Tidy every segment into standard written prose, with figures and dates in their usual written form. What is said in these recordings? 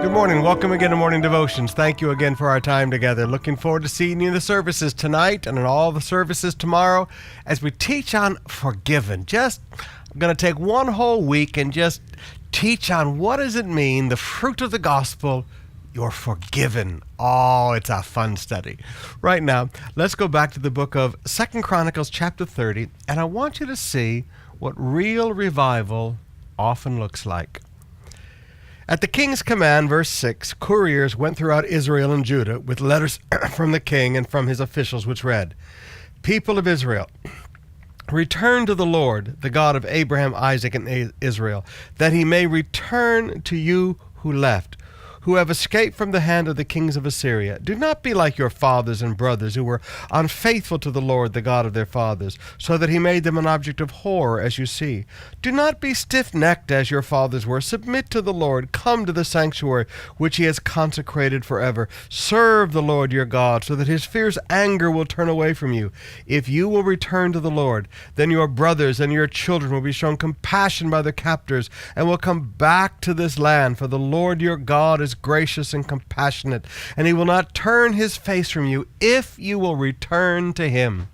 Good morning. Welcome again to Morning Devotions. Thank you again for our time together. Looking forward to seeing you in the services tonight and in all the services tomorrow as we teach on forgiven. I'm going to take one whole week and just teach on what does it mean, the fruit of the gospel, you're forgiven. Oh, it's a fun study. Right now, let's go back to the book of 2 Chronicles chapter 30, and I want you to see what real revival often looks like. At the king's command, verse 6, couriers went throughout Israel and Judah with letters from the king and from his officials, which read, "People of Israel, return to the Lord, the God of Abraham, Isaac, and Israel, that he may return to you who left, who have escaped from the hand of the kings of Assyria. Do not be like your fathers and brothers who were unfaithful to the Lord, the God of their fathers, so that he made them an object of horror, as you see. Do not be stiff-necked as your fathers were. Submit to the Lord. Come to the sanctuary, which he has consecrated forever. Serve the Lord your God, so that his fierce anger will turn away from you. If you will return to the Lord, then your brothers and your children will be shown compassion by their captors, and will come back to this land, for the Lord your God is gracious and compassionate, and he will not turn his face from you if you will return to him."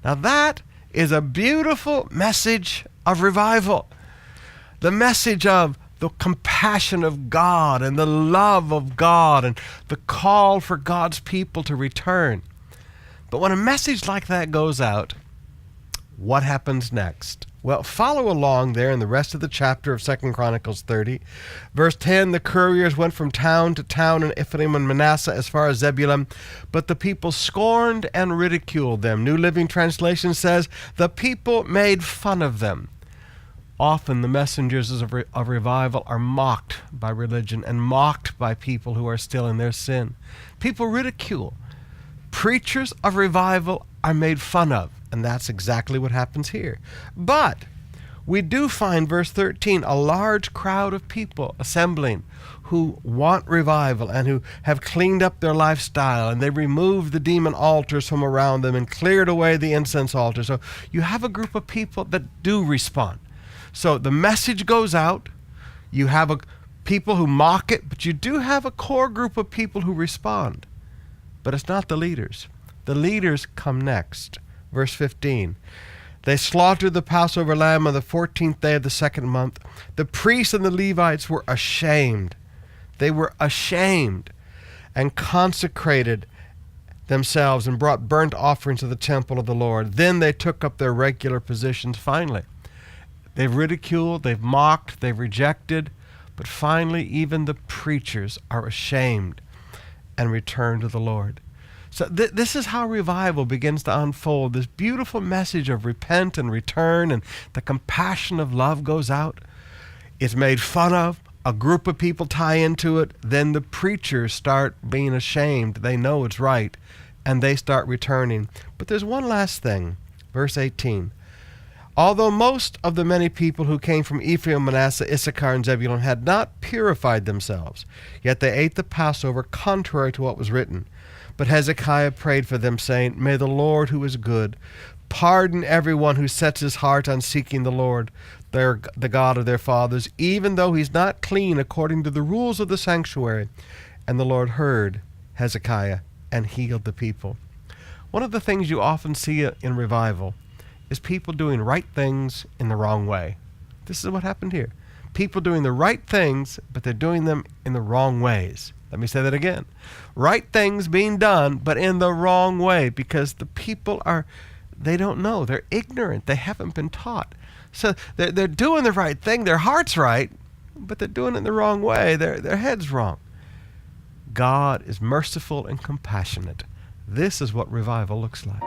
Now that is a beautiful message of revival. The message of the compassion of God and the love of God and the call for God's people to return. But when a message like that goes out, what happens next? Well, follow along there in the rest of the chapter of 2 Chronicles 30. Verse 10, the couriers went from town to town in Ephraim and Manasseh as far as Zebulun, but the people scorned and ridiculed them. New Living Translation says, the people made fun of them. Often the messengers of revival are mocked by religion and mocked by people who are still in their sin. People ridicule. Preachers of revival are made fun of. And that's exactly what happens here. But we do find, verse 13, a large crowd of people assembling who want revival and who have cleaned up their lifestyle, and they removed the demon altars from around them and cleared away the incense altar. So you have a group of people that do respond. So the message goes out. You have people who mock it, but you do have a core group of people who respond. But it's not the leaders. The leaders come next. Verse 15, they slaughtered the Passover lamb on the 14th day of the second month. The priests and the Levites were ashamed. They were ashamed and consecrated themselves and brought burnt offerings to the temple of the Lord. Then they took up their regular positions finally. They've ridiculed, they've mocked, they've rejected, but finally even the preachers are ashamed and return to the Lord. So this is how revival begins to unfold. This beautiful message of repent and return, and the compassion of love goes out. It's made fun of. A group of people tie into it. Then the preachers start being ashamed. They know it's right, and they start returning. But there's one last thing. Verse 18. Although most of the many people who came from Ephraim, Manasseh, Issachar, and Zebulun had not purified themselves, yet they ate the Passover contrary to what was written. But Hezekiah prayed for them, saying, "May the Lord, who is good, pardon everyone who sets his heart on seeking the Lord, the God of their fathers, even though he's not clean according to the rules of the sanctuary." And the Lord heard Hezekiah and healed the people. One of the things you often see in revival is people doing right things in the wrong way. This is what happened here. People doing the right things, but they're doing them in the wrong ways. Let me say that again. Right things being done, but in the wrong way, because the people they don't know. They're ignorant. They haven't been taught. So they're doing the right thing. Their heart's right, but they're doing it in the wrong way. Their head's wrong. God is merciful and compassionate. This is what revival looks like.